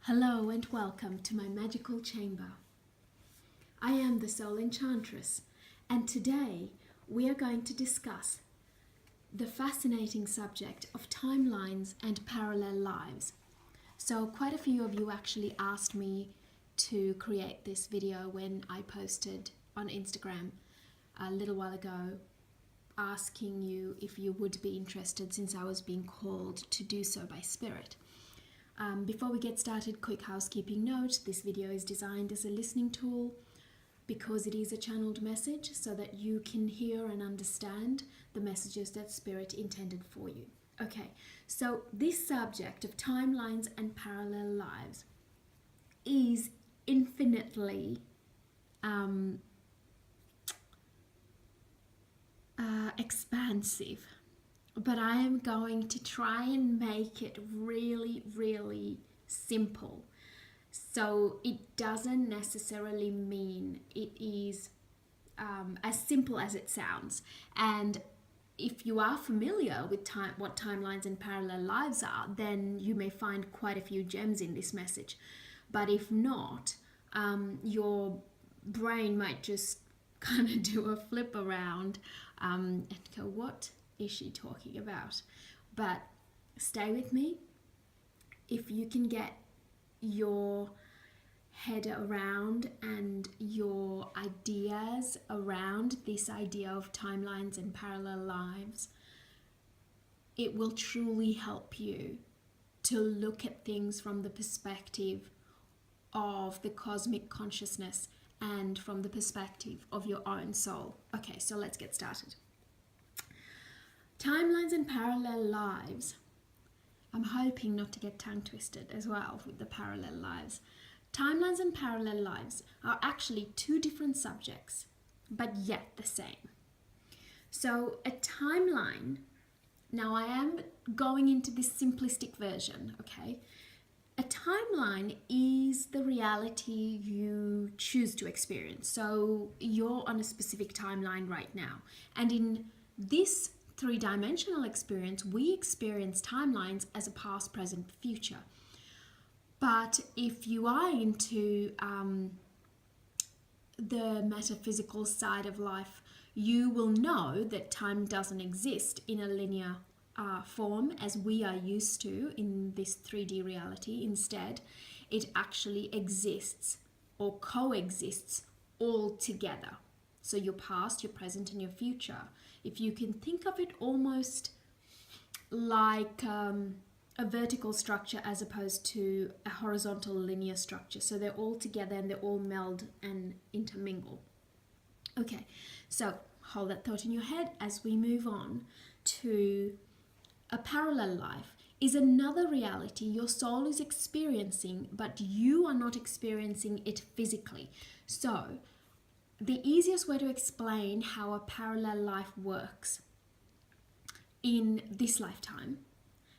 Hello and welcome to my magical chamber. I am the Soul Enchantress, and today we are going to discuss the fascinating subject of timelines and parallel lives. So quite a few of you actually asked me to create this video when I posted on Instagram a little while ago, asking you if you would be interested since I was being called to do so by Spirit. Before we get started, quick housekeeping note: this video is designed as a listening tool because it is a channeled message so that you can hear and understand the messages that Spirit intended for you. Okay, so this subject of timelines and parallel lives is infinitely expansive. But I am going to try and make it really, really simple. So it doesn't necessarily mean it is as simple as it sounds. And if you are familiar with what timelines and parallel lives are, then you may find quite a few gems in this message. But if not, your brain might just kind of do a flip around and go, what is she talking about? But stay with me. If you can get your head around and your ideas around this idea of timelines and parallel lives, it will truly help you to look at things from the perspective of the cosmic consciousness and from the perspective of your own soul. Okay, so let's get started. Timelines and parallel lives. I'm hoping not to get tongue twisted as well with the parallel lives. Timelines and parallel lives are actually two different subjects, but yet the same. So a timeline, now I am going into this simplistic version, okay? A timeline is the reality you choose to experience. So you're on a specific timeline right now. And in this three-dimensional experience, we experience timelines as a past, present, future. But if you are into the metaphysical side of life, you will know that time doesn't exist in a linear form as we are used to in this 3D reality. Instead, it actually exists or coexists all together. So your past, your present, and your future. If you can think of it almost like a vertical structure as opposed to a horizontal linear structure. So they're all together and they all meld and intermingle. Okay, so hold that thought in your head as we move on to a parallel life. Is another reality your soul is experiencing, but you are not experiencing it physically. So the easiest way to explain how a parallel life works in this lifetime,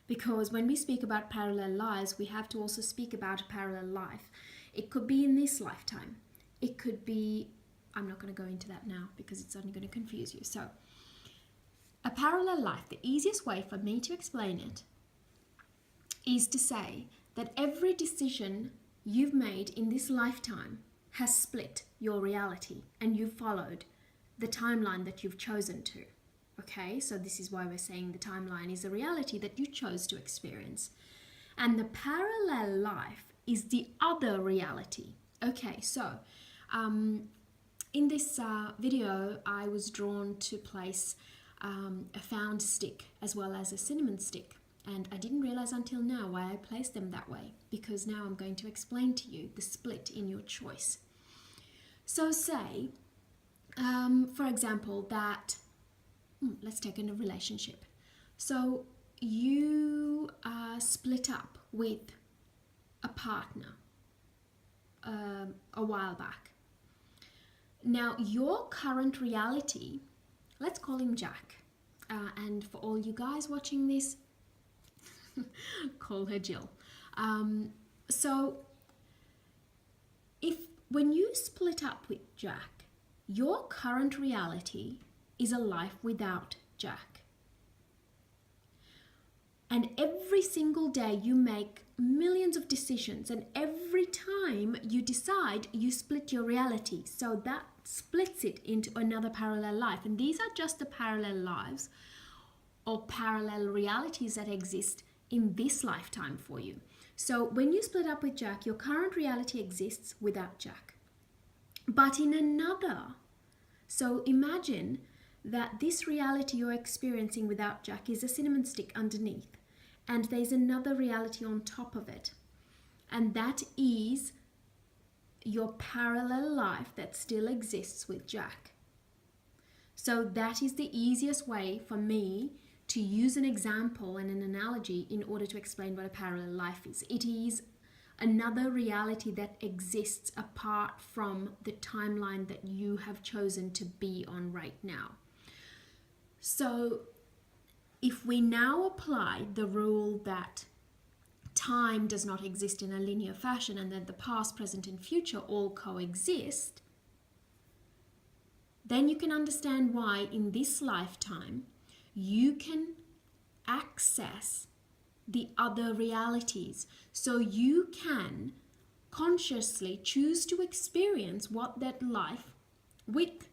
because when we speak about parallel lives, we have to also speak about a parallel life. It could be in this lifetime. It could be, I'm not going to go into that now because it's only going to confuse you. So a parallel life, the easiest way for me to explain it is to say that every decision you've made in this lifetime has split your reality and you followed the timeline that you've chosen to. Okay, so this is why we're saying the timeline is a reality that you chose to experience. And the parallel life is the other reality. Okay, so in this video, I was drawn to place a found stick as well as a cinnamon stick. And I didn't realize until now why I placed them that way, because now I'm going to explain to you the split in your choice. So say, for example, that, let's take in a relationship. So you split up with a partner a while back. Now your current reality, let's call him Jack. And for all you guys watching this, call her Jill. So when you split up with Jack, your current reality is a life without Jack. And every single day you make millions of decisions, and every time you decide, you split your reality. So that splits it into another parallel life. And these are just the parallel lives or parallel realities that exist in this lifetime for you. So when you split up with Jack, your current reality exists without Jack. But in another, so imagine that this reality you're experiencing without Jack is a cinnamon stick underneath, and there's another reality on top of it, and that is your parallel life that still exists with Jack. So that is the easiest way for me to use an example and an analogy in order to explain what a parallel life is. It is another reality that exists apart from the timeline that you have chosen to be on right now. So if we now apply the rule that time does not exist in a linear fashion and that the past, present, and future all coexist, then you can understand why in this lifetime you can access the other realities. So you can consciously choose to experience what that life with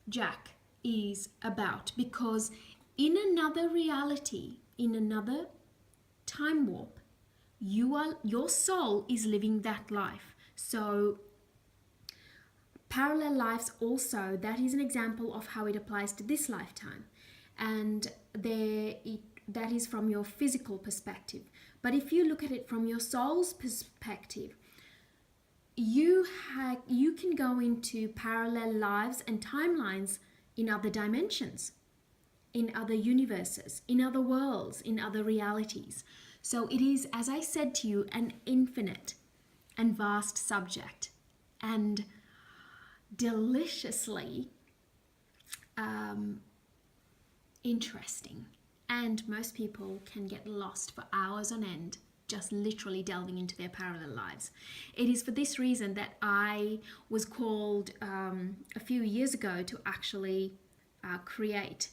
Jack is about, because in another reality, in another time warp, your soul is living that life. So parallel lives also, that is an example of how it applies to this lifetime, and that is from your physical perspective. But if you look at it from your soul's perspective, you can go into parallel lives and timelines in other dimensions, in other universes, in other worlds, in other realities. So it is, as I said to you, an infinite and vast subject, and deliciously interesting. And most people can get lost for hours on end just literally delving into their parallel lives. It is for this reason that I was called a few years ago to actually create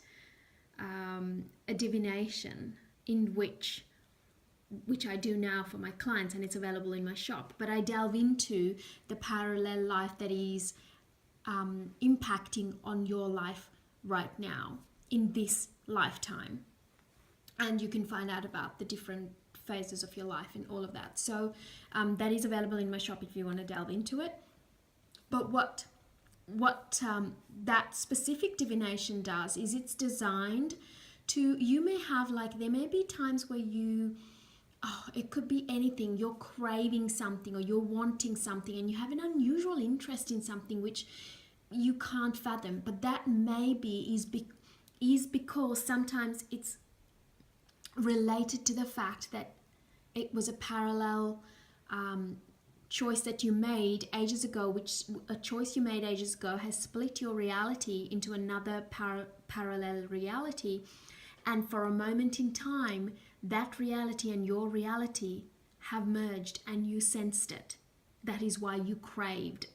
a divination in which I do now for my clients, and it's available in my shop. But I delve into the parallel life that is impacting on your life right now in this lifetime. And you can find out about the different phases of your life and all of that. So that is available in my shop if you want to delve into it. But what that specific divination does is it's designed to, you may have, like, there may be times where it could be anything, you're craving something or you're wanting something and you have an unusual interest in something which you can't fathom, but that maybe is because sometimes it's related to the fact that it was a parallel choice that you made ages ago, which a choice you made ages ago has split your reality into another parallel reality, and for a moment in time that reality and your reality have merged and you sensed it. That is why you craved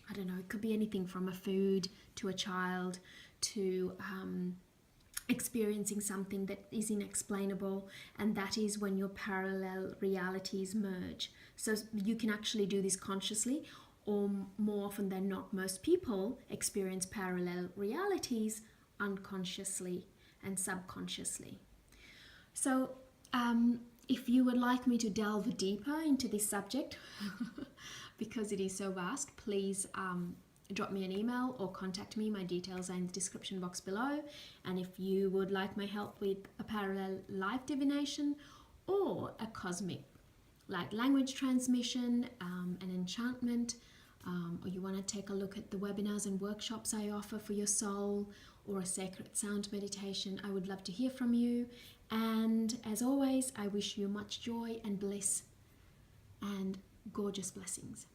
I don't know, it could be anything from a food to a child to experiencing something that is inexplainable, and that is when your parallel realities merge. So you can actually do this consciously, or more often than not, most people experience parallel realities unconsciously and subconsciously. So if you would like me to delve deeper into this subject, because it is so vast, please drop me an email or contact me. My details are in the description box below. And if you would like my help with a parallel life divination or a cosmic, like language transmission, an enchantment, or you want to take a look at the webinars and workshops I offer for your soul, or a sacred sound meditation, I would love to hear from you. And as always, I wish you much joy and bliss and gorgeous blessings.